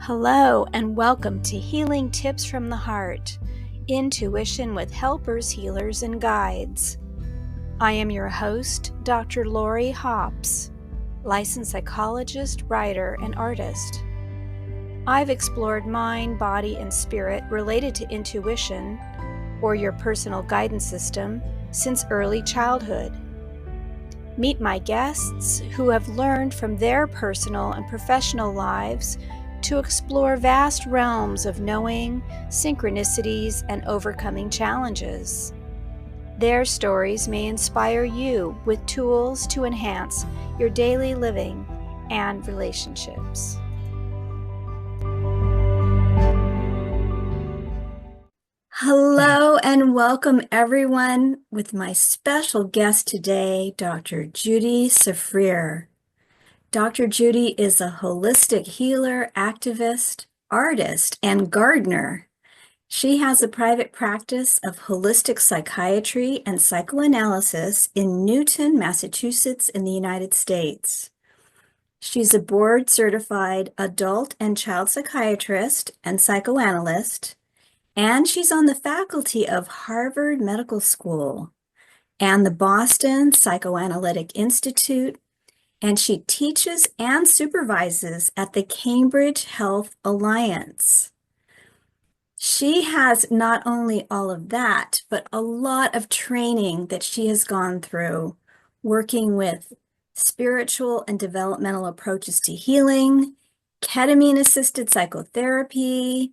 Hello and welcome to Healing Tips from the Heart, Intuition with Helpers, Healers, and Guides. I am your host, Dr. Lori Hops, licensed psychologist, writer, and artist. I've explored mind, body, and spirit related to intuition, or your personal guidance system, since early childhood. Meet my guests who have learned from their personal and professional lives to explore vast realms of knowing, synchronicities, and overcoming challenges. Their stories may inspire you with tools to enhance your daily living and relationships. Hello and welcome everyone with my special guest today, Dr. Judy Tsafrir. Dr. Judy is a holistic healer, activist, artist, and gardener. She has a private practice of holistic psychiatry and psychoanalysis in Newton, Massachusetts, in the United States. She's a board-certified adult and child psychiatrist and psychoanalyst, and she's on the faculty of Harvard Medical School and the Boston Psychoanalytic Institute, and she teaches and supervises at the Cambridge Health Alliance. She has not only all of that, but a lot of training that she has gone through working with spiritual and developmental approaches to healing, ketamine-assisted psychotherapy,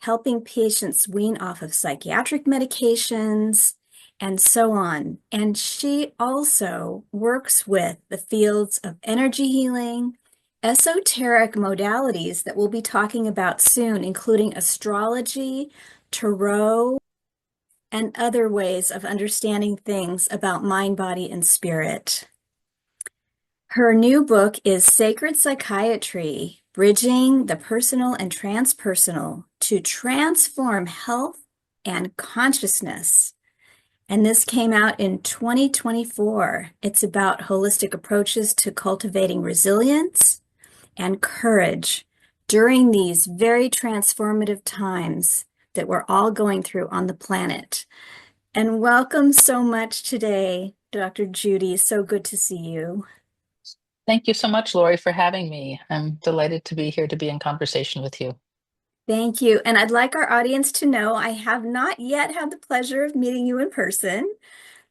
helping patients wean off of psychiatric medications, and so on. And she also works with the fields of energy healing, esoteric modalities that we'll be talking about soon, including astrology, tarot, and other ways of understanding things about mind, body, and spirit. Her new book is Sacred Psychiatry, Bridging the Personal and Transpersonal to Transform Health and Consciousness. And this came out in 2024. It's about holistic approaches to cultivating resilience and courage during these very transformative times that we're all going through on the planet. And welcome so much today, Dr. Judy. So good to see you. Thank you so much, Lori, for having me. I'm delighted to be here to be in conversation with you. Thank you. And I'd like our audience to know I have not yet had the pleasure of meeting you in person,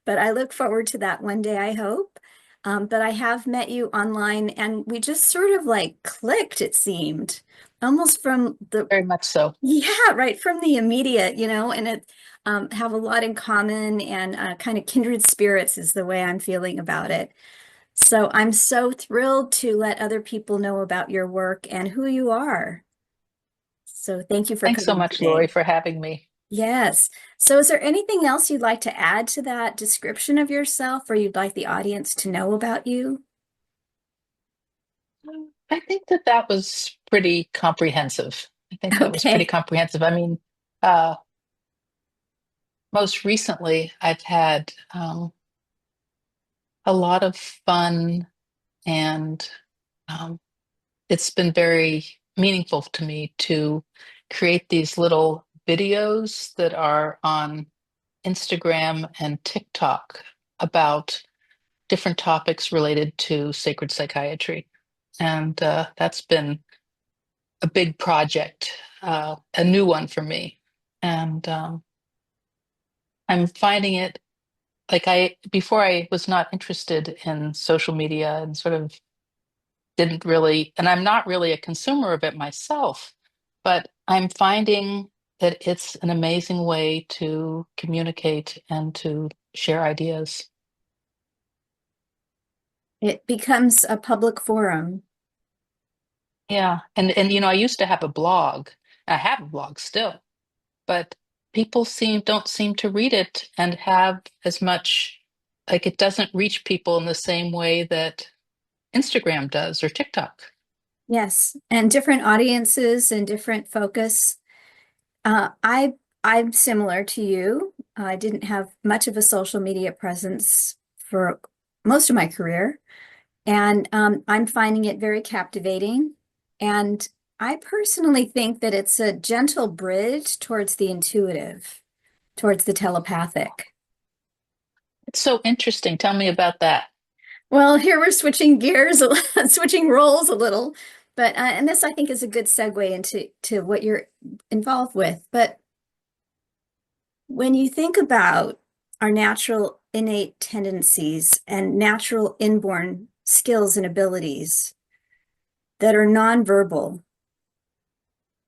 but I look forward to that one day, I hope. But I have met you online, and we just sort of like clicked, it seemed, almost from the... Very much so. Yeah, right from the immediate, and it have a lot in common, and kind of kindred spirits is the way I'm feeling about it. So I'm so thrilled to let other people know about your work and who you are. So thank you for Thanks so coming much, today. Lori, for having me. Yes. So is there anything else you'd like to add to that description of yourself, or you'd like the audience to know about you? I think that was pretty comprehensive. I mean, most recently, I've had a lot of fun, and it's been very meaningful to me to create these little videos that are on Instagram and TikTok about different topics related to sacred psychiatry. And that's been a big project, a new one for me. And I'm finding it before I was not interested in social media and sort of didn't really, and I'm not really a consumer of it myself, but I'm finding that it's an amazing way to communicate and to share ideas. It becomes a public forum. Yeah. And I used to have a blog. I have a blog still, but people don't seem to read it and have as much, like, it doesn't reach people in the same way that Instagram does or TikTok. Yes, and different audiences and different focus. I'm similar to you. I didn't have much of a social media presence for most of my career, and I'm finding it very captivating. And I personally think that it's a gentle bridge towards the intuitive, towards the telepathic. It's so interesting. Tell me about that. Well, here we're switching gears, switching roles a little, but and this I think is a good segue into what you're involved with. But when you think about our natural innate tendencies and natural inborn skills and abilities that are nonverbal,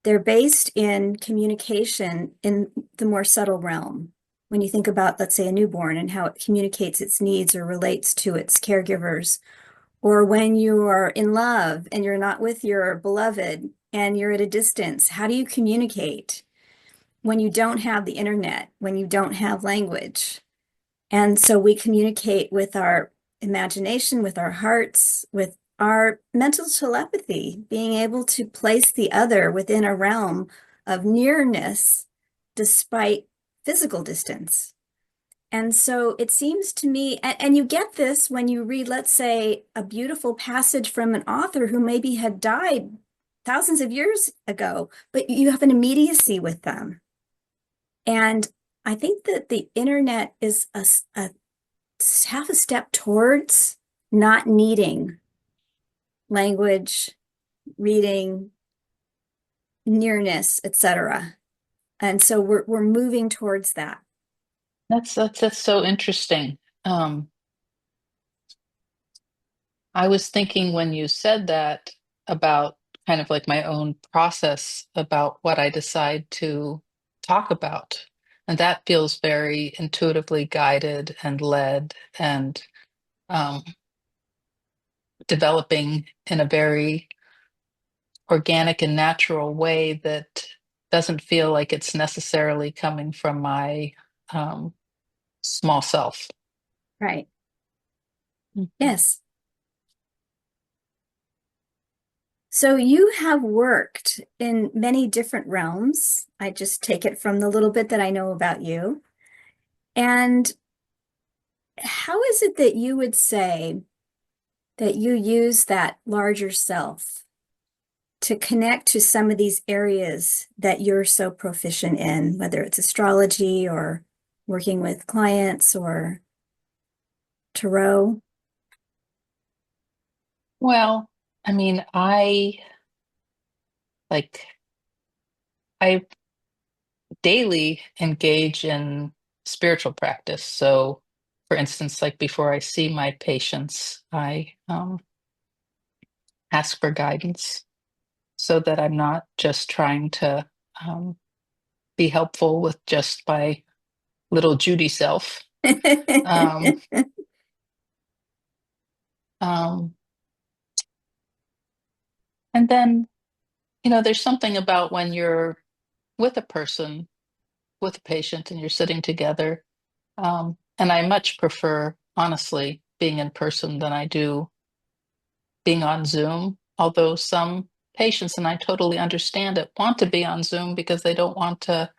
they're based in communication in the more subtle realm. When you think about, let's say, a newborn and how it communicates its needs or relates to its caregivers, or when you are in love and you're not with your beloved and you're at a distance, how do you communicate when you don't have the internet, when you don't have language? And so we communicate with our imagination, with our hearts, with our mental telepathy, being able to place the other within a realm of nearness despite physical distance. And so it seems to me, and you get this when you read, let's say, a beautiful passage from an author who maybe had died thousands of years ago, but you have an immediacy with them. And I think that the internet is a half a step towards not needing language, reading, nearness, etc. And so we're moving towards that. That's so interesting. Um, I was thinking when you said that about kind of like my own process about what I decide to talk about. And that feels very intuitively guided and led and um, developing in a very organic and natural way that doesn't feel like it's necessarily coming from my um, small self. Right. Mhm. Yes. So you have worked in many different realms. I just take it from the little bit that I know about you. And how is it that you would say that you use that larger self to connect to some of these areas that you're so proficient in, whether it's astrology or working with clients or tarot? Well, I mean, like I daily engage in spiritual practice. So, for instance, like before I see my patients, I ask for guidance so that I'm not just trying to um, be helpful with just my little Judy self. Um, um, and then, there's something about when you're with a person, with a patient, and you're sitting together. And I much prefer, honestly, being in person than I do being on Zoom. Although some patients, and I totally understand it, want to be on Zoom because they don't want to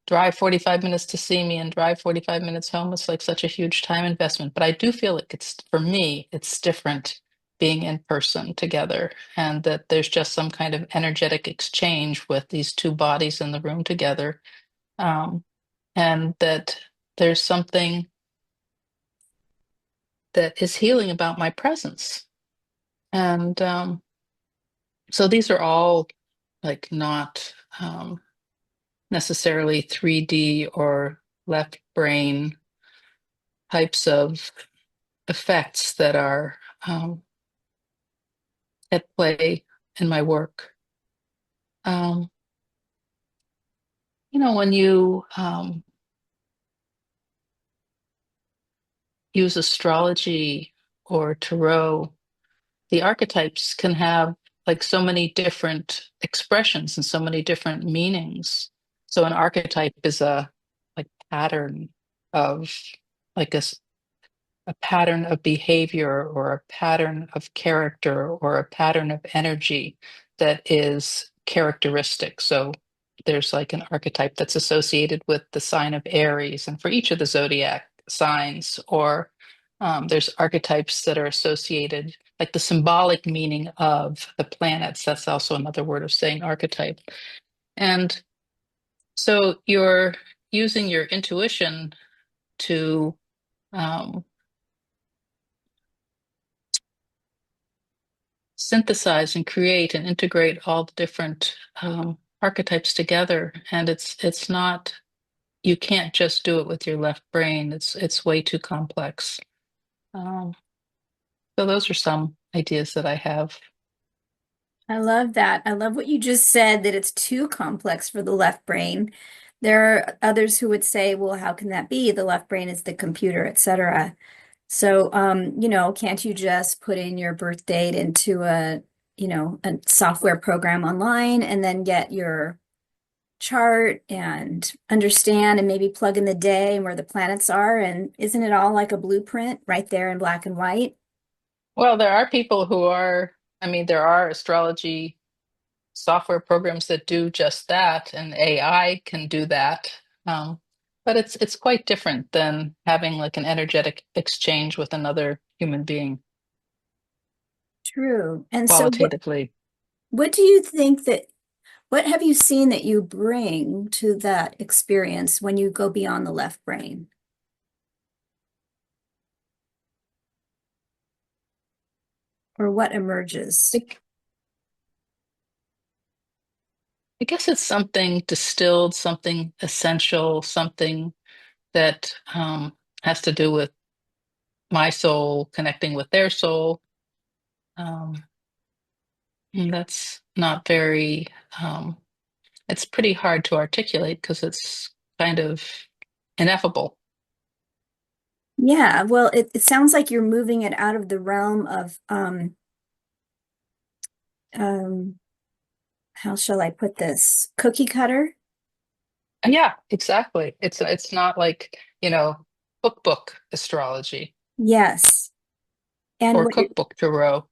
drive 45 minutes to see me and drive 45 minutes home. It's like such a huge time investment. But I do feel like for me, it's different being in person together, and that there's just some kind of energetic exchange with these two bodies in the room together. Um, and that there's something that is healing about my presence. And so these are all like not necessarily 3D or left brain types of effects that are at play in my work. Um, when you use astrology or tarot, the archetypes can have like so many different expressions and so many different meanings. So an archetype is a like pattern of like a pattern of behavior or a pattern of character or a pattern of energy that is characteristic. So there's like an archetype that's associated with the sign of Aries, and for each of the zodiac signs, or there's archetypes that are associated. like the symbolic meaning of the planets. That's also another word of saying archetype. And so you're using your intuition to um, synthesize and create and integrate all the different archetypes together. And it's not, you can't just do it with your left brain. It's way too complex. Um, so those are some ideas that I have. I love that. I love what you just said, that it's too complex for the left brain. There are others who would say, well, how can that be? The left brain is the computer, etc. So, can't you just put in your birth date into a software program online and then get your chart and understand and maybe plug in the day and where the planets are? And isn't it all like a blueprint right there in black and white? Well, there are people who are, I mean, there are astrology software programs that do just that, and AI can do that. Um, but it's quite different than having like an energetic exchange with another human being True. And so qualitatively. what do you think that what have you seen that you bring to that experience when you go beyond the left brain? Or what emerges? I, I guess it's something distilled, something essential, something that has to do with my soul connecting with their soul. Um, and that's not very, um, it's pretty hard to articulate because it's kind of ineffable. Yeah, well, it sounds like you're moving it out of the realm of um, how shall I put this? Cookie cutter? Yeah, exactly. It's not like, book astrology Yes. And or what you cookbook tarot.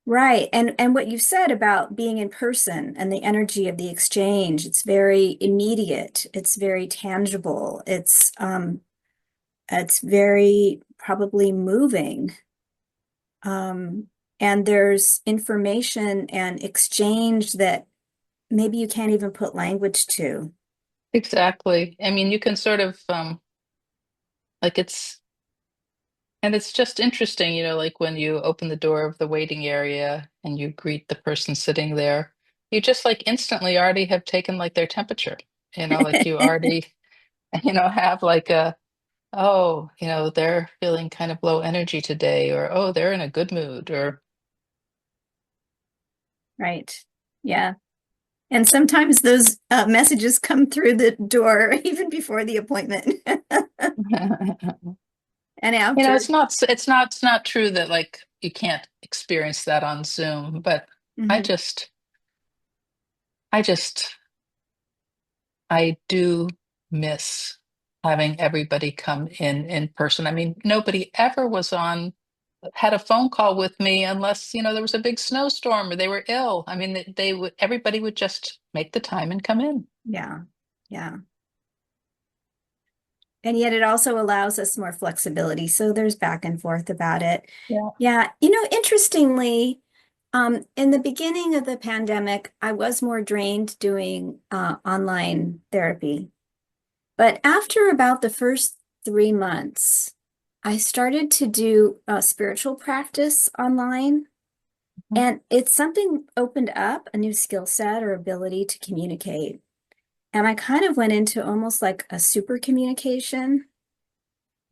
right. And what you said about being in person and the energy of the exchange, it's very immediate. It's very tangible. It's very probably moving. Um, and there's information and exchange that maybe you can't even put language to. Exactly. I mean, you can sort of like and it's just interesting, like when you open the door of the waiting area and you greet the person sitting there, you just like instantly already have taken like their temperature, like you already, have like oh, they're feeling kind of low energy today, or oh, they're in a good mood, or Right. Yeah. And sometimes those messages come through the door even before the appointment and after. it's not true that like you can't experience that on Zoom, but I Mhm. just I just I do miss having everybody come in person. I mean, nobody ever had a phone call with me unless, there was a big snowstorm or they were ill. I mean, everybody would just make the time and come in. Yeah. Yeah. And yet it also allows us more flexibility. So there's back and forth about it. Yeah. Yeah. Interestingly, in the beginning of the pandemic, I was more drained doing online therapy. But after about the first 3 months, I started to do spiritual practice online. And it's something opened up a new skill set or ability to communicate. And I kind of went into almost like a super communication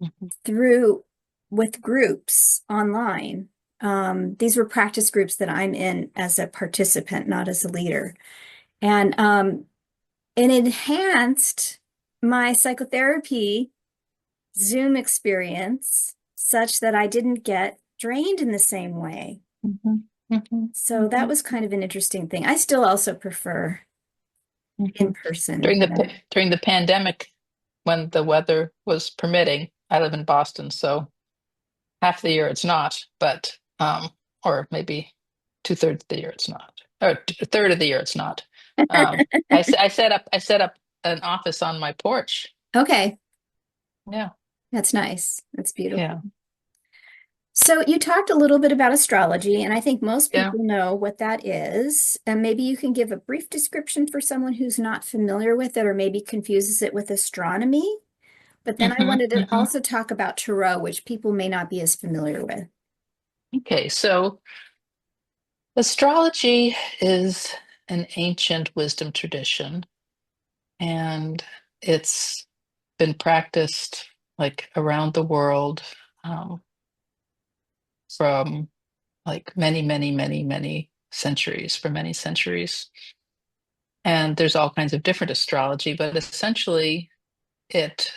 Mhm. through with groups online. These were practice groups that I'm in as a participant, not as a leader. And it enhanced my psychotherapy Zoom experience such that I didn't get drained in the same way. Mhm. Mhm. So that Mhm. was kind of an interesting thing. I still also prefer in Mhm. person. During the pandemic, when the weather was permitting, I live in Boston, so half the year it's not, but or maybe two-thirds of the year it's not, or a third of the year it's not. I set up an office on my porch. Okay, Yeah, that's nice. That's beautiful. yeah. So you talked a little bit about astrology, and I think most Yeah. people know what that is. And maybe you can give a brief description for someone who's not familiar with it or maybe confuses it with astronomy. But then I hmm wanted to hmm also talk about tarot, which people may not be as familiar with. Okay, so astrology is an ancient wisdom tradition, and it's been practiced like around the world um, from like many centuries, for many centuries. And there's all kinds of different astrology, but essentially, it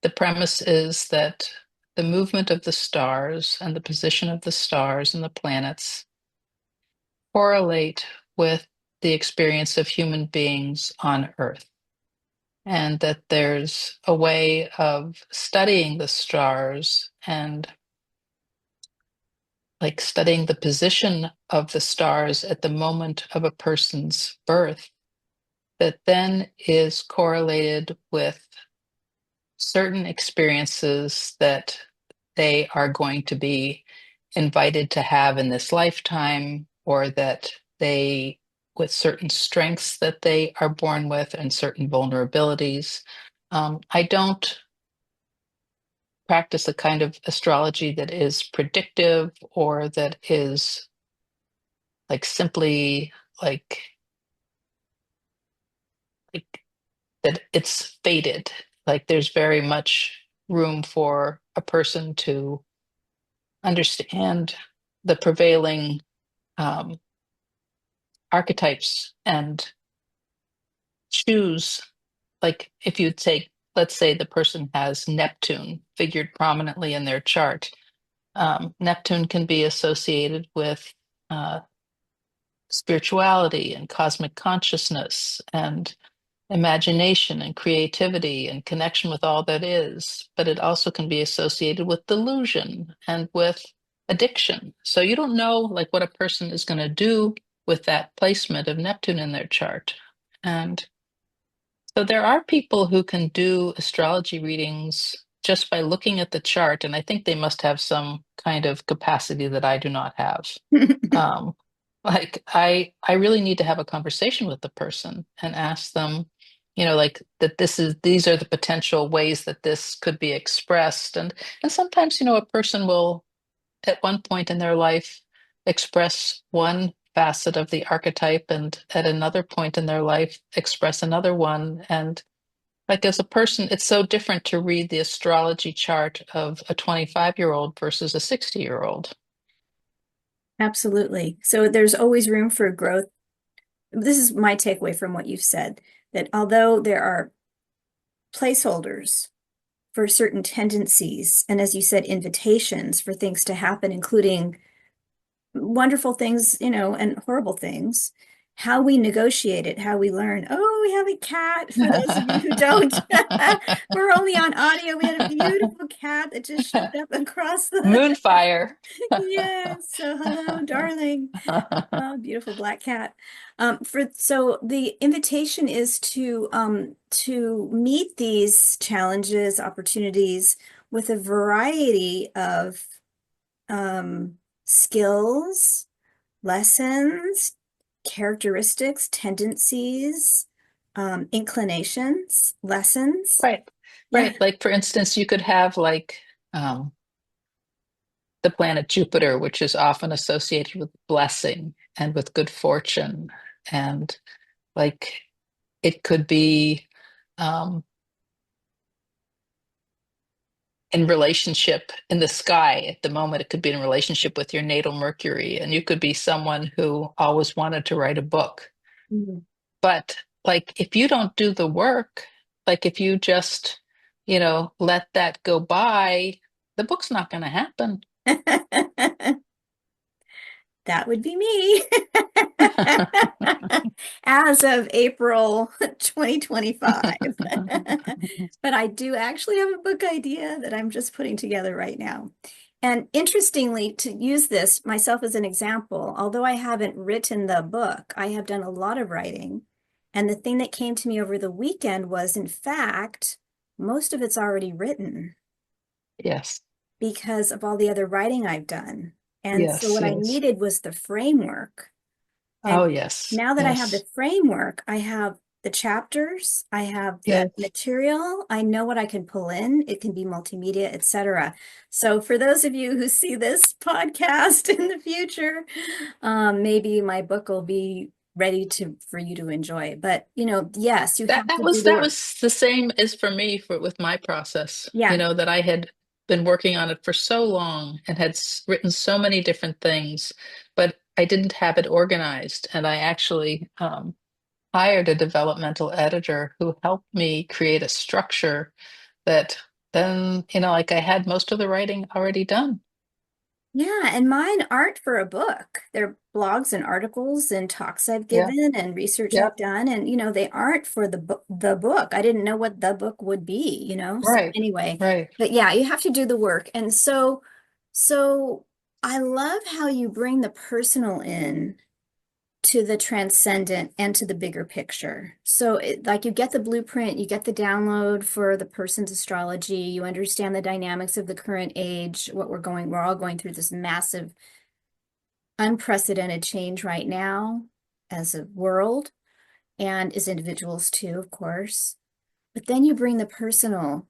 the premise is that the movement of the stars and the position of the stars and the planets correlate with the experience of human beings on Earth, and that there's a way of studying the stars and like studying the position of the stars at the moment of a person's birth that then is correlated with certain experiences that they are going to be invited to have in this lifetime, or that they, with certain strengths that they are born with and certain vulnerabilities. I don't practice a kind of astrology that is predictive or that is like simply like like that it's fated. Like there's very much room for a person to understand the prevailing um, archetypes and choose, like if you take, let's say the person has Neptune figured prominently in their chart. Neptune can be associated with uh, spirituality and cosmic consciousness and imagination and creativity and connection with all that is, but it also can be associated with delusion and with addiction. So you don't know like what a person is going to do with that placement of Neptune in their chart. And so there are people who can do astrology readings just by looking at the chart, and I think they must have some kind of capacity that I do not have. Um, like I really need to have a conversation with the person and ask them, like that these are the potential ways that this could be expressed. And sometimes, a person will at one point in their life express one facet of the archetype and at another point in their life express another one. And like as a person, it's so different to read the astrology chart of a 25-year-old versus a 60-year-old. Absolutely. So there's always room for growth. This is my takeaway from what you've said, that although there are placeholders for certain tendencies, and as you said, invitations for things to happen, including wonderful things, and horrible things, how we negotiate it, how we learn. Oh, we have a cat. For those of you who don't, we're only on audio. We had a beautiful cat that just showed up across the, Moonfire. yes. So hello, darling. Oh, beautiful black cat. So the invitation is to meet these challenges, opportunities with a variety of skills, lessons, characteristics, tendencies, inclinations, lessons. Right. Yeah. Right. Like for instance, you could have like um, the planet Jupiter, which is often associated with blessing and with good fortune. And like it could be um, in relationship in the sky at the moment. It could be in relationship with your natal Mercury. And you could be someone who always wanted to write a book. Mhm. But like if you don't do the work, like if you just, let that go by, the book's not going to happen. That would be me as of April 2025. But I do actually have a book idea that I'm just putting together right now. And interestingly, to use this myself as an example, although I haven't written the book, I have done a lot of writing. And the thing that came to me over the weekend was, in fact, most of it's already written. Yes. because of all the other writing I've done. And so Yes, what I yes. needed was the framework. And Oh, yes, now that I have the yes, framework, I have the chapters, I have the yes. material, I know what I can pull in. It can be multimedia, etc. So for those of you who see this podcast in the future, maybe my book will be ready to for you to enjoy. But yes, you That have that to do was the that work. was the same as for me for with my process. Yeah. That I had been working on it for so long and had written so many different things, but I didn't have it organized. And I actually hired a developmental editor who helped me create a structure that then, like I had most of the writing already done. Yeah, and mine aren't for a book. They're blogs and articles and talks I've Yeah. given and research I've Yep. done, and they aren't for the book. I didn't know what the book would be. So Right. anyway, Right. but yeah, you have to do the work. And so I love how you bring the personal in to the transcendent and to the bigger picture. So like you get the blueprint, you get the download for the person's astrology, you understand the dynamics of the current age, we're all going through this massive, unprecedented change right now as a world and as individuals too, of course. But then you bring the personal,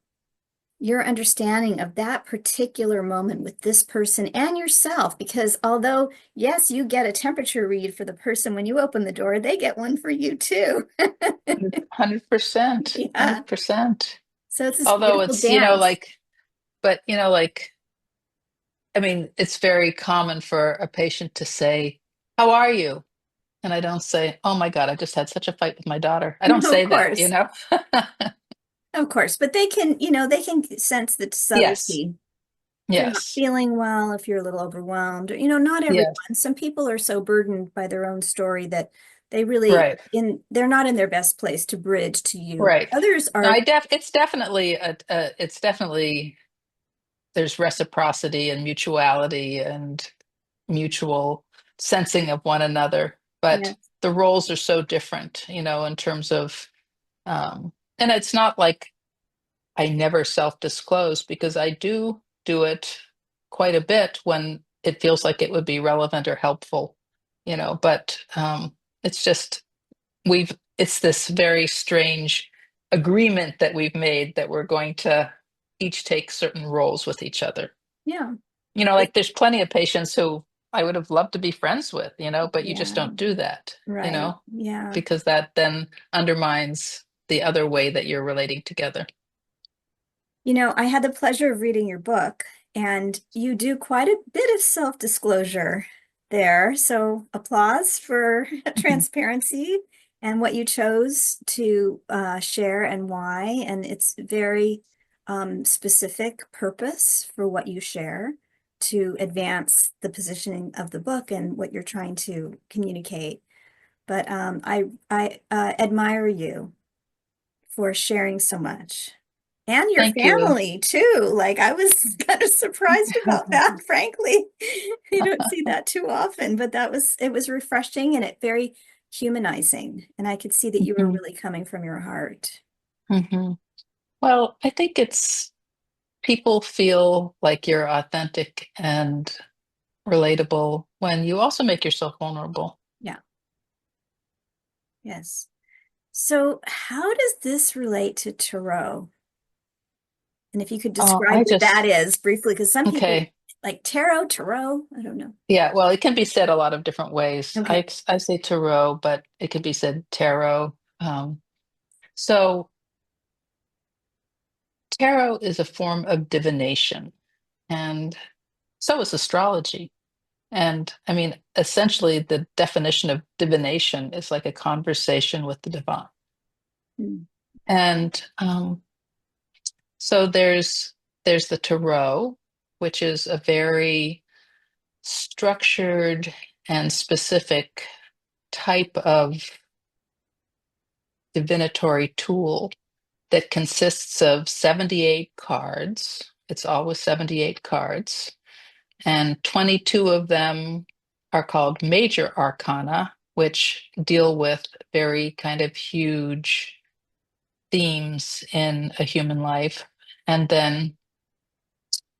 your understanding of that particular moment with this person and yourself. Because although, yes, you get a temperature read for the person when you open the door, they get one for you too. 100%. Yeah. 100%. So it's this Although beautiful it's, dance. but I mean, it's very common for a patient to say, "How are you?" And I don't say, "Oh my God, I just had such a fight with my daughter." I don't No, of say that, you course. know? Of course. But they can sense the Yes. subtlety. If you're not Yes. feeling well, if you're a little overwhelmed, not Yes. everyone. Some people are so burdened by their own story that they really Right. they're not in their best place to bridge to you. Right. Others No, are, it's definitely it's definitely there's reciprocity and mutuality and mutual sensing of one another, but yeah, the roles are so different, in terms of and it's not like I never self-disclose because I do it quite a bit when it feels like it would be relevant or helpful, but it's just it's this very strange agreement that we've made that we're going to each take certain roles with each other. yeah, Like there's plenty of patients who I would have loved to be friends with, but you just yeah, don't do that, right. Yeah. because that then undermines the other way that you're relating together. I had the pleasure of reading your book, and you do quite a bit of self-disclosure there. So applause for Mhm. transparency and what you chose to share and why. And it's very specific purpose for what you share to advance the positioning of the book and what you're trying to communicate. But I admire you for sharing so much. And your Thank you. family too. Like I was kind of surprised about that, frankly. You don't see that too often, but it was refreshing and it very humanizing. And I could see that you were Mhm. really coming from your heart. Mhm. Well, I think it's people feel like you're authentic and relatable when you also make yourself vulnerable. Yeah. Yes. So how does this relate to tarot? And if you could describe I what that just, is briefly, because some people okay. like tarot, I don't know. Yeah, well, it can be said a lot of different ways. Okay. I say tarot, but it could be said tarot. So tarot is a form of divination, and so is astrology. And I mean, essentially, the definition of divination is like a conversation with the divine. Mm. And so there's the tarot, which is a very structured and specific type of divinatory tool that consists of 78 cards. It's always 78 cards, and 22 of them are called major arcana, which deal with very kind of huge themes in a human life. And then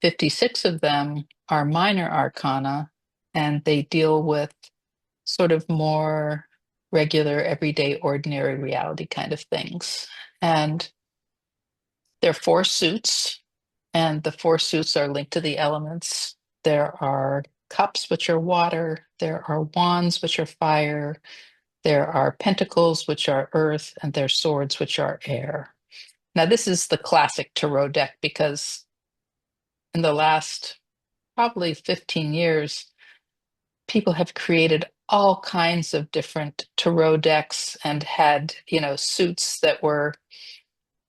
56 of them are minor arcana, and they deal with sort of more regular, everyday, ordinary reality kind of things. And there are four suits, and the four suits are linked to the elements. There are cups, which are water. There are wands, which are fire. There are pentacles, which are earth, and there are swords, which are air. Now, this is the classic tarot deck because in the last probably 15 years, people have created all kinds of different tarot decks and had, suits that were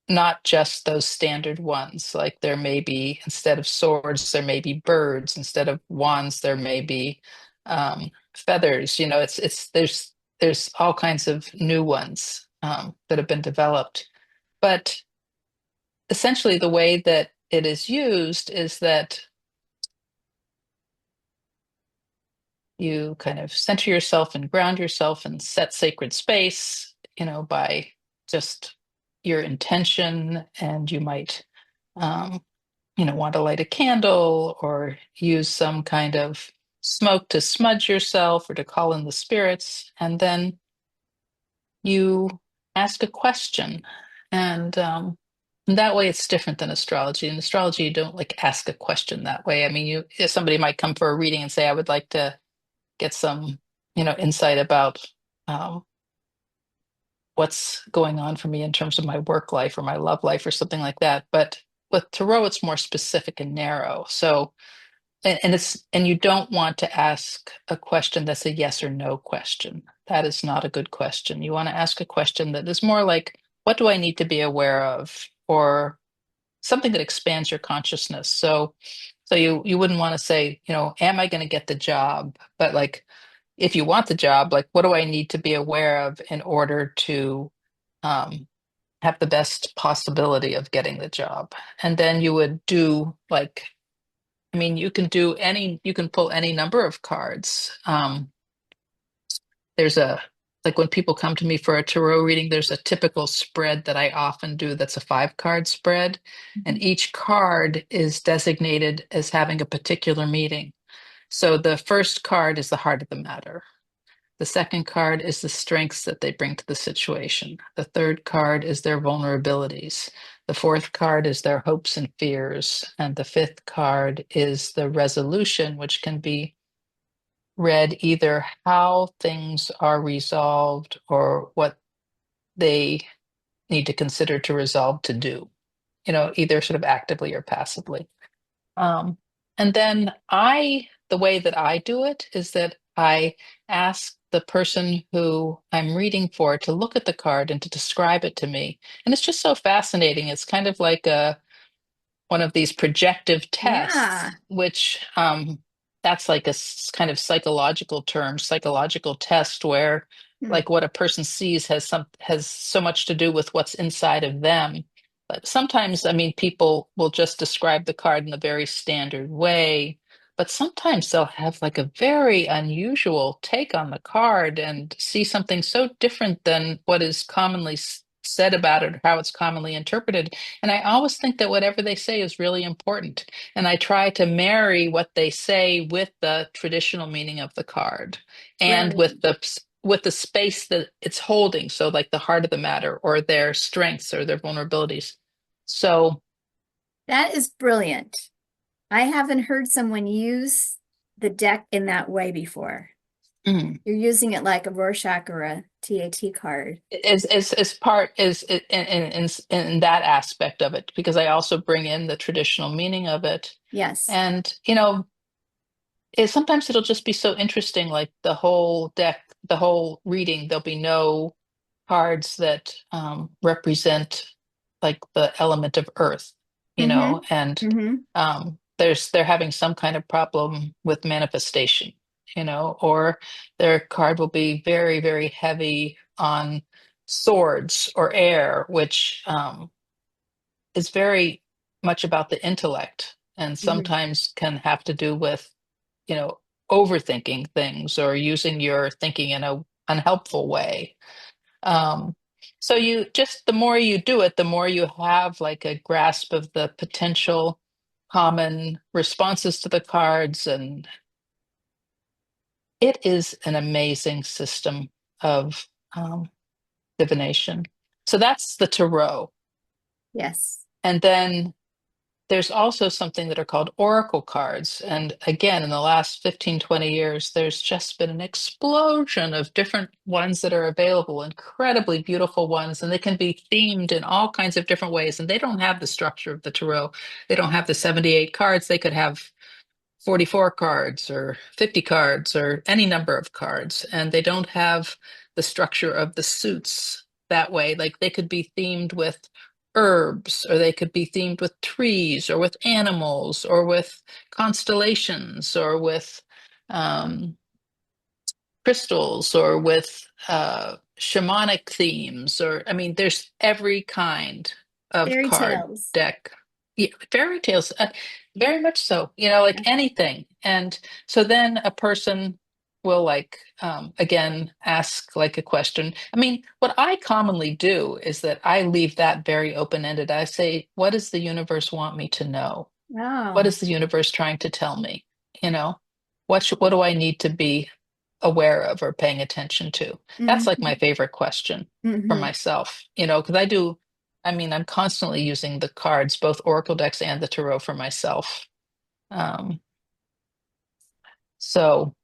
not just those standard ones. Like there may be, instead of swords, there may be birds. Instead of wands, there may be feathers. There's all kinds of new ones that have been developed. But essentially, the way that it is used is that you kind of center yourself and ground yourself and set sacred space, by just your intention. And you might, um, want to light a candle or use some kind of smoke to smudge yourself or to call in the spirits. And then you ask a question. And that way it's different than astrology. In astrology, you don't like ask a question that way. I mean, if somebody might come for a reading and say, I would like to get some, insight about um, what's going on for me in terms of my work life or my love life or something like that. But with tarot, it's more specific and narrow. So, and you don't want to ask a question that's a yes or no question. That is not a good question. You want to ask a question that is more like, what do I need to be aware of? Or something that expands your consciousness. So you wouldn't want to say, am I going to get the job? But like, if you want the job, like, what do I need to be aware of in order to um, have the best possibility of getting the job? And then you would do like, I mean, you can pull any number of cards. There's a, like when people come to me for a tarot reading, there's a typical spread that I often do that's a 5-card spread. And Mhm. each card is designated as having a particular meaning. So the first card is the heart of the matter. The second card is the strengths that they bring to the situation. The third card is their vulnerabilities. The fourth card is their hopes and fears. And the fifth card is the resolution, which can be read either how things are resolved or what they need to consider to resolve to do, either sort of actively or passively. Um, and then the way that I do it is that I ask the person who I'm reading for to look at the card and to describe it to me. And it's just so fascinating. It's kind of like one of these projective tests, Yeah. which that's like a kind of psychological term, psychological test where Hmm. like what a person sees has so much to do with what's inside of them. But sometimes, I mean, people will just describe the card in a very standard way, but sometimes they'll have like a very unusual take on the card and see something so different than what is commonly said about it or how it's commonly interpreted. And I always think that whatever they say is really important. And I try to marry what they say with the traditional meaning of the card and Brilliant. with the space that it's holding. So like the heart of the matter or their strengths or their vulnerabilities. So That is brilliant. I haven't heard someone use the deck in that way before. mm, You're using it like a Rorschach or a TAT card. is part is in that aspect of it because I also bring in the traditional meaning of it. Yes. And sometimes it'll just be so interesting, like the whole deck, the whole reading, there'll be no cards that represent like the element of earth, Mm-hmm. and Mm-hmm. they're having some kind of problem with manifestation, or their card will be very, very heavy on swords or air, which is very much about the intellect and Mm-hmm. sometimes can have to do with you know, overthinking things or using your thinking in a unhelpful way. Um, so the more you do it, the more you have like a grasp of the potential common responses to the cards, and it is an amazing system of um, divination. So that's the tarot. Yes. And then there's also something that are called oracle cards. And again, in the last 15, 20 years, there's just been an explosion of different ones that are available, incredibly beautiful ones. And they can be themed in all kinds of different ways. And they don't have the structure of the tarot. They don't have the 78 cards. They could have 44 cards or 50 cards or any number of cards. And they don't have the structure of the suits that way. Like they could be themed with herbs, or they could be themed with trees, or with animals, or with constellations, or with um, crystals, or with shamanic themes, or I mean, there's every kind of Fairy card tales. deck. Yeah, fairy tales, very much so, like anything. And so then a person will like again ask like a question. I mean, what I commonly do is that I leave that very open-ended. I say, what does the universe want me to know? What Oh. is the universe trying to tell me? You know, what do I need to be aware of or paying attention to? That's like Mm-hmm. my favorite question for Mm-hmm. myself, because I mean, I'm constantly using the cards, both Oracle decks and the tarot for myself. Um, so,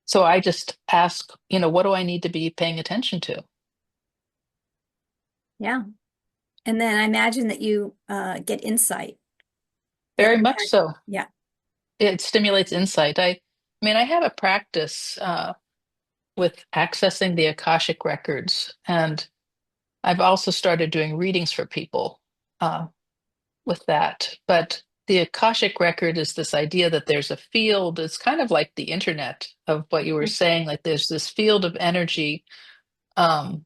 so I just ask, what do I need to be paying attention to? Yeah. And then I imagine that you get insight that Very much so. yeah. It stimulates insight. I mean, I have a practice with accessing the Akashic records, and I've also started doing readings for people with that. But the Akashic record is this idea that there's a field. It's kind of like the internet of what you were saying. Like there's this field of energy um,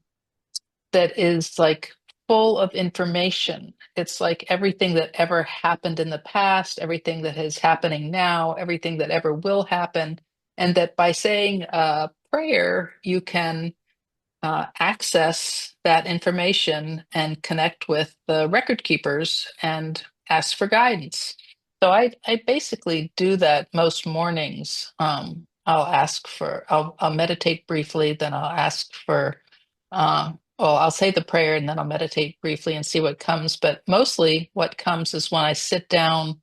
that is like full of information. It's like everything that ever happened in the past, everything that is happening now, everything that ever will happen. And that by saying a prayer, you can access that information and connect with the record keepers and ask for guidance. So I basically do that most mornings. I'll meditate briefly, then I'll ask for, well, I'll say the prayer and then I'll meditate briefly and see what comes. But mostly what comes is when I sit down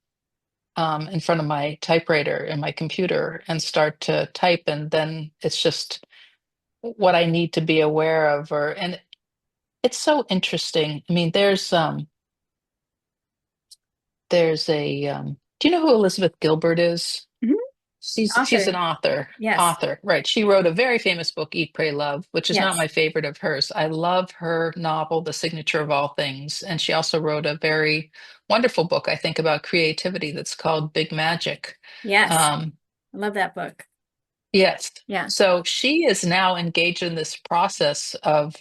in front of my typewriter and my computer and start to type, and then it's just what I need to be aware of, and it's so interesting. I mean, there's a do you know who Elizabeth Gilbert is? Mhm. She's Author. an Yes. author, right? She wrote a very famous book, Eat, Pray, Love, which is not Yes. my favorite of hers. I love her novel, The Signature of All Things, and she also wrote a very wonderful book, I think, about creativity that's called Big Magic. Yes. Um, I love that book. Yes. Yeah. So she is now engaged in this process of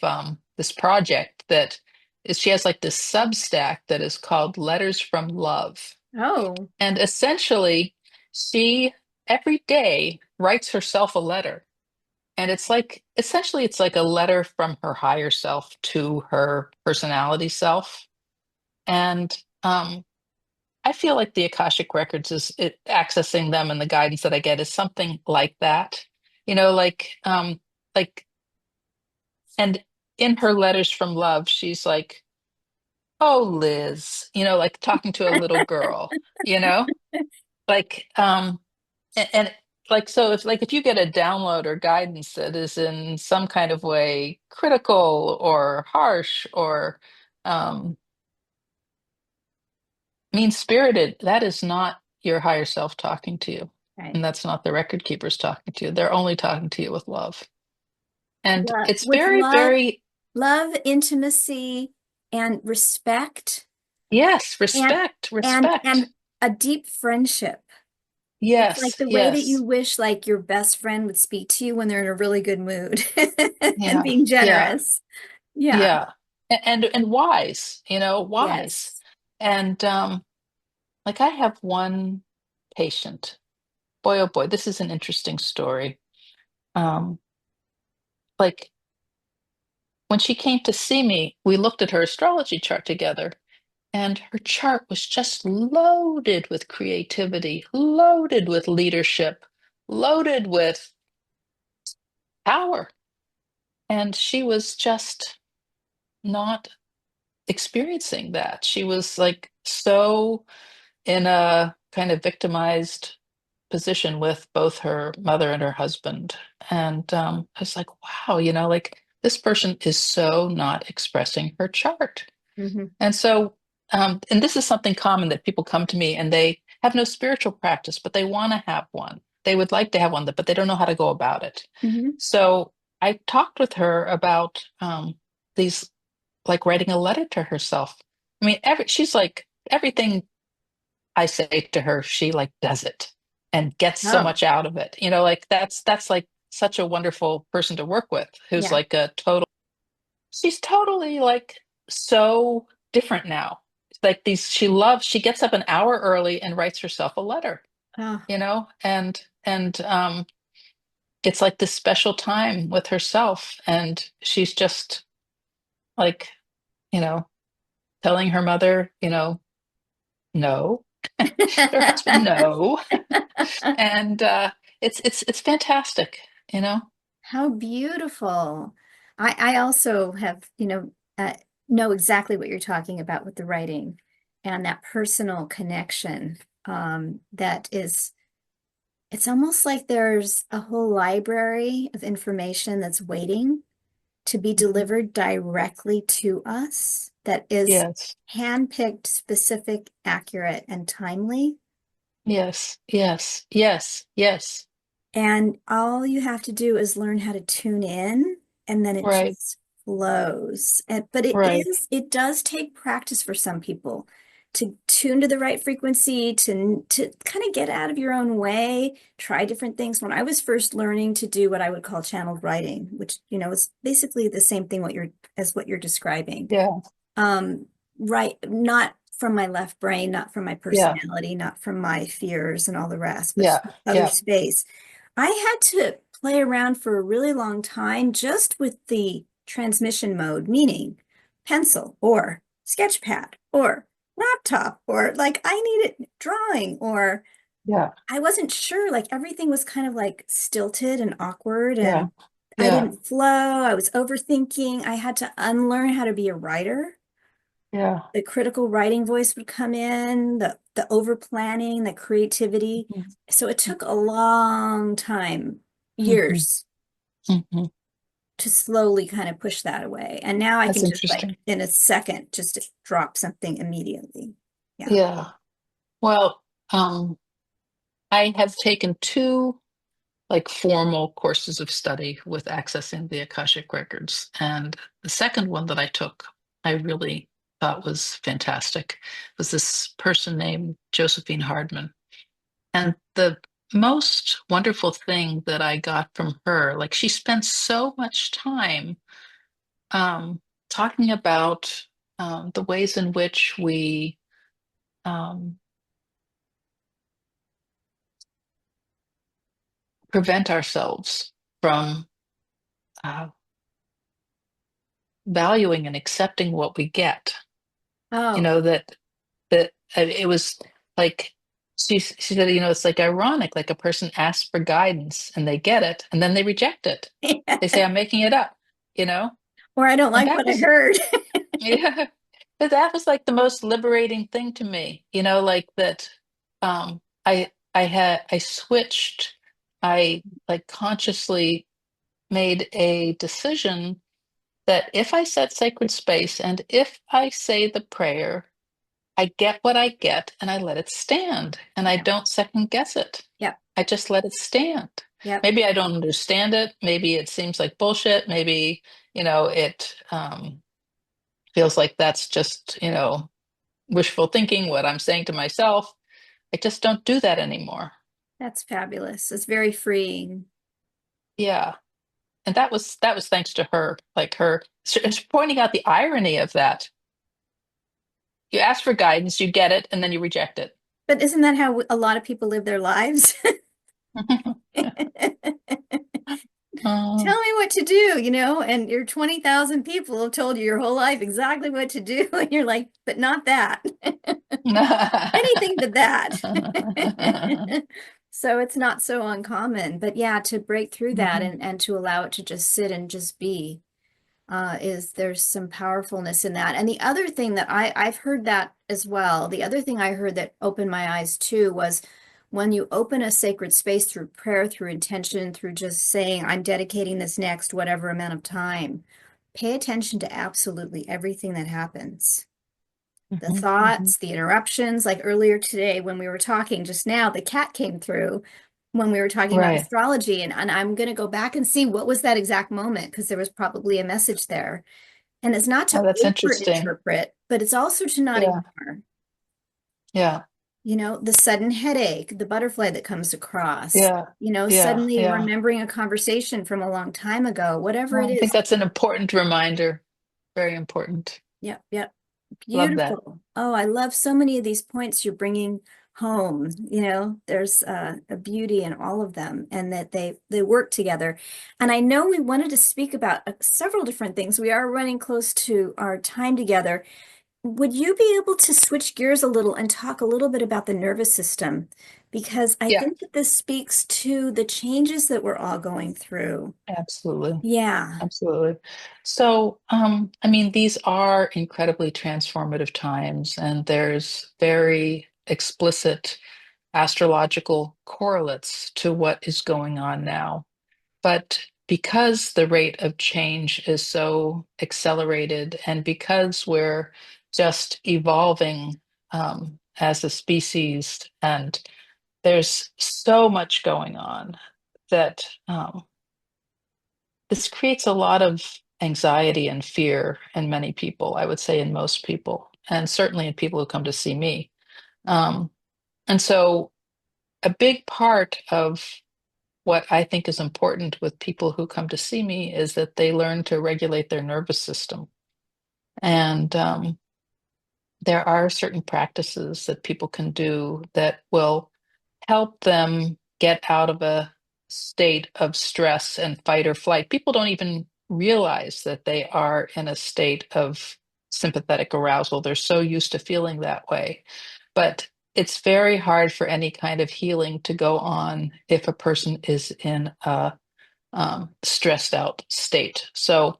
this project that is, she has like this Substack that is called Letters from Love. Oh, And essentially, she every day writes herself a letter. And it's like, essentially, it's like a letter from her higher self to her personality self. And I feel like the Akashic Records accessing them and the guidance that I get is something like that. Like, and in her letters from love, she's like, "Oh, Liz," like talking to a little girl, you know, like, and like, so if you get a download or guidance that is in some kind of way critical or harsh or um, mean-spirited, that is not your higher self talking to you. right. And that's not the record keepers talking to you. They're only talking to you with love. And Yeah. it's With very, love, very, love, intimacy, and respect, yes, and respect, and respect. a deep friendship. It's like Yes, the way that you yes. wish like your best friend would speak to you when they're in a really good mood and Yeah, being yeah, generous. Yeah. yeah. And wise, wise. Yes. And like I have one patient. Boy, oh boy, this is an interesting story. Um, like when she came to see me, we looked at her astrology chart together. And her chart was just loaded with creativity, loaded with leadership, loaded with power. And she was just not experiencing that. She was like so in a kind of victimized position with both her mother and her husband. And I was like, wow, like this person is so not expressing her chart. Hmm. And so, and this is something common that people come to me and they have no spiritual practice, but they want to have one. They would like to have one, but they don't know how to go about it. Hmm. So I talked with her about these, like writing a letter to herself. I mean, she's like everything I say to her, she like does it and gets so Oh, much out of it. Like that's like such a wonderful person to work with, who's yeah. like a total, she's totally like so different now. Like she gets up an hour early and writes herself a letter, Oh. and it's like this special time with herself. And she's just like, you know, telling her mother, no, her husband, no. And it's fantastic, you know? How beautiful. I also have, know exactly what you're talking about with the writing and that personal connection. That is, it's almost like there's a whole library of information that's waiting to be Mhm. delivered directly to us that is Yes, handpicked, specific, accurate, and timely. yes, yes, yes, yes. And all you have to do is learn how to tune in, and then it Right, just flows. But right. it does take practice for some people to tune to the right frequency, to kind of get out of your own way, try different things. When I was first learning to do what I would call channeled writing, which, is basically the same thing what you're describing. Yeah, Um, right, not from my left brain, not from my yeah, personality, not from my fears and all the rest, but yeah, from other yeah, space. I had to play around for a really long time just with the transmission mode, meaning pencil or sketch pad or laptop, or like I needed drawing, or yeah, I wasn't sure, like everything was kind of like stilted and awkward, yeah, and I yeah, didn't flow. I was overthinking. I had to unlearn how to be a writer. yeah. The critical writing voice would come in, the over planning, the creativity. Mhm, So it took a long time, mhm, years, mhm. to slowly kind of push that away. And now I That's can just like interesting. in a second just drop something immediately. Yeah. Yeah. Well, I have taken two like formal courses of study with accessing the Akashic Records. And the second one that I took, I really thought was fantastic, was this person named Josephine Hardman. And the most wonderful thing that I got from her, like she spent so much time talking about the ways in which we um, prevent ourselves from uh, valuing and accepting what we get. Oh. That it was like she said, it's like ironic, like a person asks for guidance and they get it and then they reject it. They say, I'm making it up, you know? Or I don't And like that what I was, heard. yeah, but that was like the most liberating thing to me, like that I switched, I like consciously made a decision that if I set sacred space and if I say the prayer, I get what I get and I let it stand and I Yeah. don't second guess it. Yep. I just let it stand. Yep. Maybe I don't understand it. Maybe it seems like bullshit. Maybe, it feels like that's just, wishful thinking, what I'm saying to myself. I just don't do that anymore. That's fabulous. It's very freeing. Yeah. And that was thanks to her, like her it's pointing out the irony of that. You ask for guidance, you get it, and then you reject it. But isn't that how a lot of people live their lives? Oh. Tell me what to do, and your 20,000 people have told you your whole life exactly what to do. And you're like, but not that. Anything but that. So it's not so uncommon. But yeah, to break through that Mhm. and to allow it to just sit and just be, is there's some powerfulness in that. And the other thing that I've heard that as well, the other thing I heard that opened my eyes too was when you open a sacred space through prayer, through intention, through just saying, I'm dedicating this next whatever amount of time, pay attention to absolutely everything that happens. The Mhm. Mhm. thoughts, the interruptions, like earlier today when we were talking just now, the cat came through when we were talking about Right. astrology, and I'm going to go back and see what was that exact moment because there was probably a message there. And it's not Oh, to that's over interesting. interpret, but it's also to not Yeah. ignore. Yeah. The sudden headache, the butterfly that comes across, Yeah. Yeah. suddenly Yeah. remembering a conversation from a long time ago, whatever it Well, I think is. that's an important reminder. Very important. Yep, yep. Love that. Beautiful. Oh, I love so many of these points you're bringing home. There's a beauty in all of them, and that they work together. And I know we wanted to speak about several different things. We are running close to our time together. Would you be able to switch gears a little and talk a little bit about the nervous system? Because I Yeah, think that this speaks to the changes that we're all going through. absolutely. Yeah, Absolutely. So, I mean, these are incredibly transformative times, and there's very explicit astrological correlates to what is going on now. But because the rate of change is so accelerated, and because we're just evolving as a species, and there's so much going on that this creates a lot of anxiety and fear in many people, I would say in most people, and certainly in people who come to see me. Um, and so, a big part of what I think is important with people who come to see me is that they learn to regulate their nervous system. And there are certain practices that people can do that will help them get out of a state of stress and fight or flight. People don't even realize that they are in a state of sympathetic arousal. They're so used to feeling that way. But it's very hard for any kind of healing to go on if a person is in a stressed out state. So,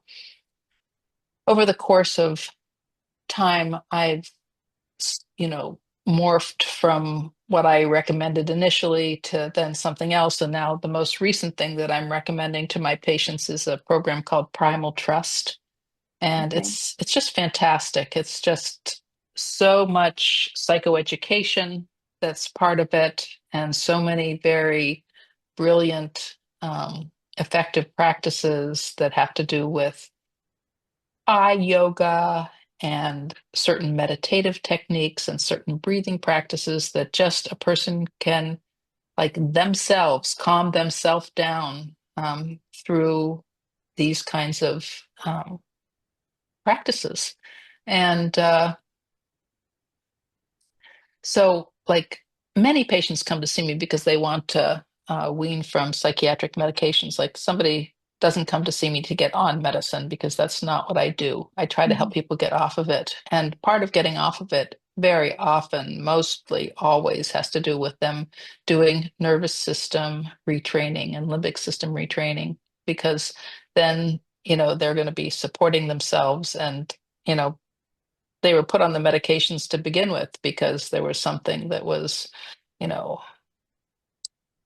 over the course of time, I've morphed from what I recommended initially to then something else. And now the most recent thing that I'm recommending to my patients is a program called Primal Trust. And okay. it's just fantastic. It's just so much psychoeducation that's part of it, and so many very brilliant, effective practices that have to do with eye yoga and certain meditative techniques and certain breathing practices that just a person can, like themselves, calm themselves down through these kinds of practices. And so, like, many patients come to see me because they want to wean from psychiatric medications. Like, somebody doesn't come to see me to get on medicine because that's not what I do. I try to help Mhm. people get off of it. And part of getting off of it, very often, mostly always, has to do with them doing nervous system retraining and limbic system retraining, because then, they're going to be supporting themselves, and, you know, they were put on the medications to begin with because there was something that was, you know,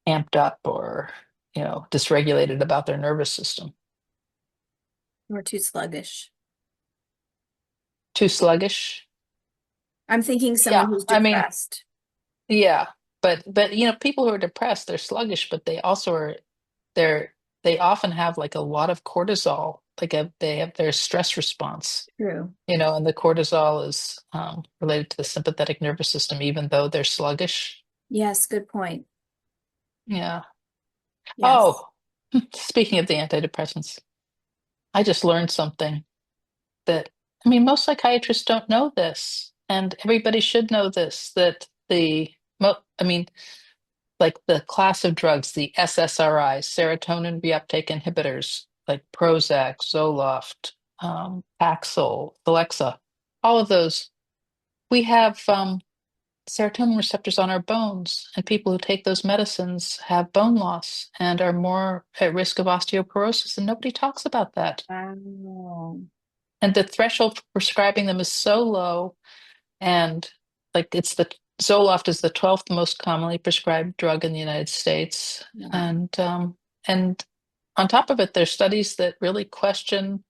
amped up or, dysregulated about their nervous system. Or too sluggish. Too sluggish. I'm thinking someone Yeah, who's I mean, depressed. yeah, but people who are depressed, they're sluggish, but they also are they're they often have like a lot of cortisol, they have their stress response, True. and the cortisol is related to the sympathetic nervous system, even though they're sluggish. Yes, good point. Yeah. Yes. Oh, speaking of the antidepressants, I just learned something that, I mean, most psychiatrists don't know this, and everybody should know this, that I mean, like the class of drugs, the SSRIs, serotonin reuptake inhibitors, like Prozac, Zoloft, Paxil, Celexa, all of those. We have serotonin receptors on our bones, and people who take those medicines have bone loss and are more at risk of osteoporosis, and nobody talks about that. Wow. And the threshold for prescribing them is so low, and like it's the Zoloft is the 12th most commonly prescribed drug in the United States. Wow. And on top of it, there's studies that really question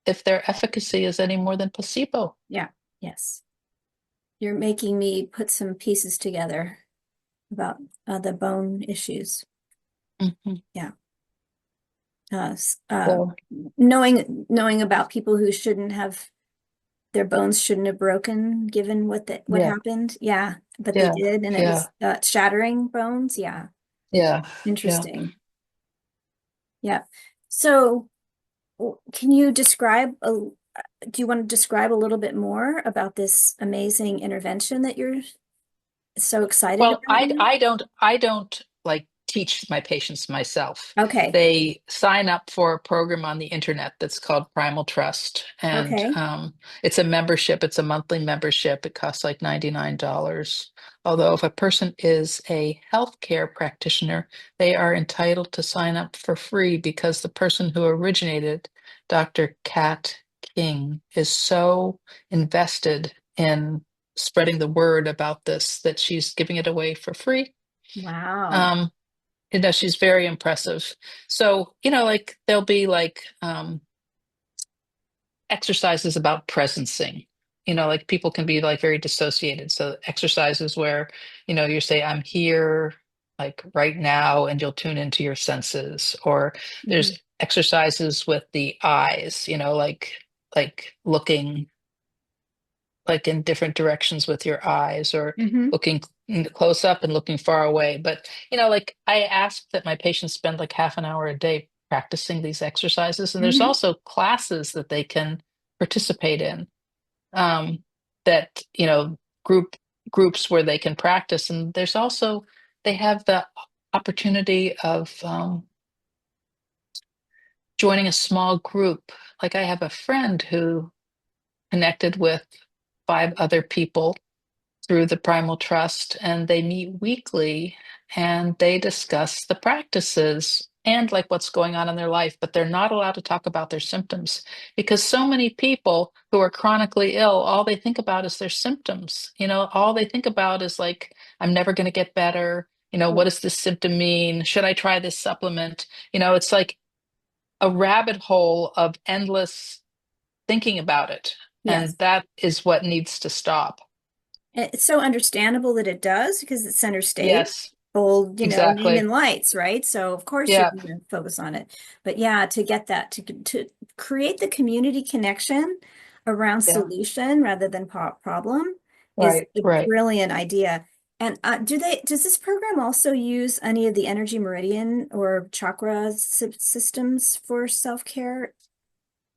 if their efficacy is any more than placebo. Yeah. Yes. You're making me put some pieces together about the bone issues. Mhm. Yeah. Uh, s- uh, So knowing about people who shouldn't have their bones shouldn't have broken given what yeah, happened. Yeah, but they yeah, did, and it yeah, was shattering bones. Yeah, yeah, yeah. interesting. Yeah. So, can you do you want to describe a little bit more about this amazing intervention that you're so excited Well, about now? I don't like teach my patients myself. Okay. They sign up for a program on the internet that's called Primal Trust, and Okay. it's a membership. It's a monthly membership. It costs like $99. Although if a person is a healthcare practitioner, they are entitled to sign up for free because the person who originated, Dr. Kat King, is so invested in spreading the word about this that she's giving it away for free. Wow. Um, she's very impressive. So, like there'll be like exercises about presencing. Like people can be like very dissociated. So exercises where, you say, I'm here like right now, and you'll tune into your senses. Or there's Hmm. exercises with the eyes, like looking like in different directions with your eyes, or Hmm. looking close up and looking far away. But, like I ask that my patients spend like half an hour a day practicing these exercises. And there's Hmm. also classes that they can participate in, um, that, groups where they can practice. And there's also, they have the opportunity of joining a small group. Like I have a friend who connected with 5 other people through the Primal Trust, and they meet weekly and they discuss the practices and like what's going on in their life, but they're not allowed to talk about their symptoms because so many people who are chronically ill, all they think about is their symptoms. All they think about is like, I'm never going to get better. What does this symptom mean? Should I try this supplement? It's like a rabbit hole of endless thinking about it. And Yes. that is what needs to stop. It's so understandable that it does because it's center stage, Yes, bold, name and exactly. lights, right? So of course you're Yeah, going to focus on it. But yeah, to get that to create the community connection around yeah, solution rather than problem is right, a right. brilliant idea. And does this program also use any of the energy meridian or chakra systems for self-care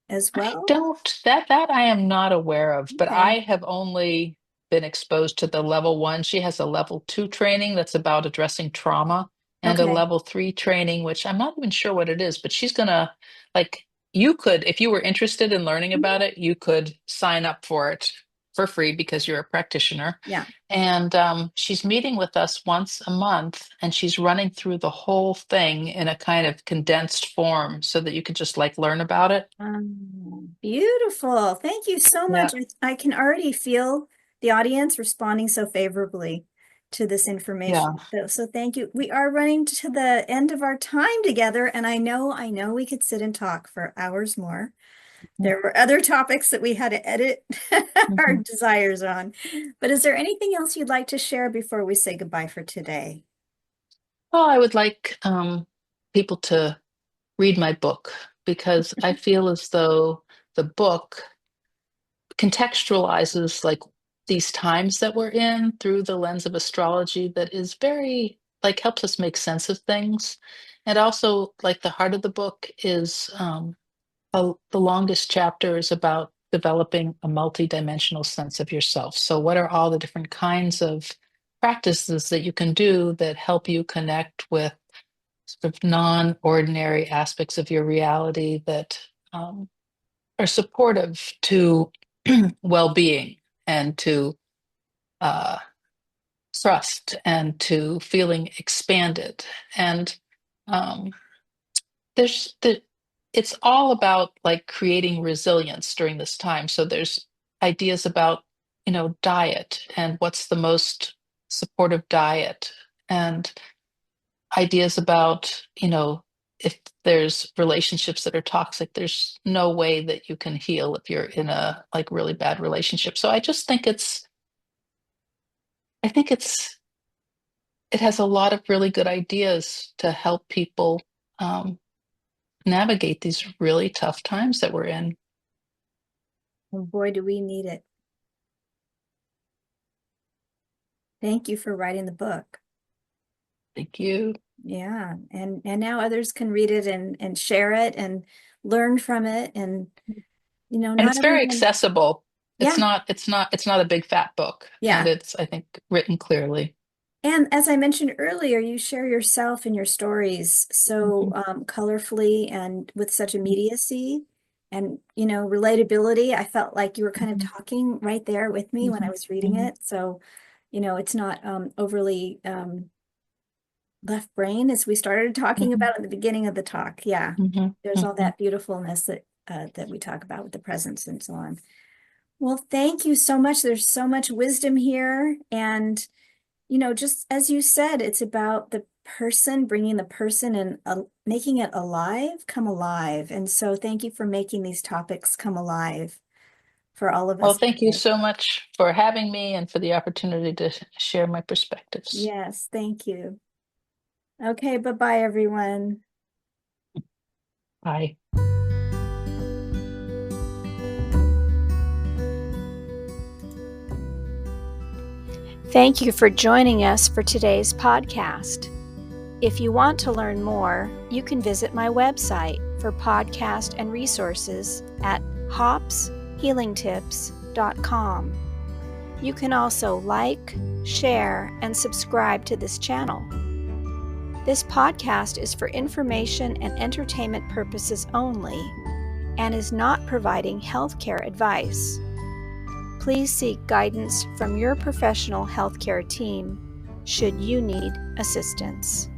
as I well? don't, that I am not aware of, but Okay. I have only been exposed to the level one. She has a level two training that's about addressing trauma, and a Okay. level three training, which I'm not even sure what it is, but she's gonna like, you could, if you were interested in learning Mhm. about it, you could sign up for it for free because you're a practitioner. Yeah. And she's meeting with us once a month, and she's running through the whole thing in a kind of condensed form so that you could just like learn about it. Beautiful. Thank you so much. Yeah, I can already feel the audience responding so favorably to this yeah. information. So thank you. We are running to the end of our time together, and I know we could sit and talk for hours more. There were other topics that we had to edit our Mhm. desires on. But is there anything else you'd like to share before we say goodbye for today? Well, I would like people to read my book because I feel as though the book contextualizes like these times that we're in through the lens of astrology that is very like helps us make sense of things. And also like the heart of the book is the longest chapter is about developing a multidimensional sense of yourself. So what are all the different kinds of practices that you can do that help you connect with sort of non-ordinary aspects of your reality that are supportive to well-being and to uh, trust and to feeling expanded. And um, there's the it's all about like creating resilience during this time. So there's ideas about, diet and what's the most supportive diet, and ideas about, if there's relationships that are toxic, there's no way that you can heal if you're in a like really bad relationship. So I think it has a lot of really good ideas to help people um, navigate these really tough times that we're in. Oh boy, do we need it. Thank you for writing the book. Thank you. Yeah, and now others can read it and share it and learn from it, and And not it's very everyone. accessible. Yeah, It's not a big fat book, and yeah. it's, I think, written clearly. And as I mentioned earlier, you share yourself and your stories so Mhm. colorfully and with such immediacy and relatability. I felt like you were kind of Mhm. talking right there with me when I Mhm. was reading Mhm. it. So it's not overly left brain, as we started talking Mhm. about at the beginning of the talk. Yeah, Mhm. there's all Mhm. that beautifulness that we talk about with the presence and so on. Well, thank you so much. There's so much wisdom here, and just as you said, it's about the person, bringing the person and making it alive, come alive. And so thank you for making these topics come alive for all of Well, us thank you today. so much for having me and for the opportunity to share my perspectives. Yes, thank you. Okay, bye-bye, everyone. Bye. Thank you for joining us for today's podcast. If you want to learn more, you can visit my website for podcast and resources at hopshealingtips.com. You can also like, share, and subscribe to this channel. This podcast is for information and entertainment purposes only and is not providing healthcare advice. Please seek guidance from your professional healthcare team should you need assistance.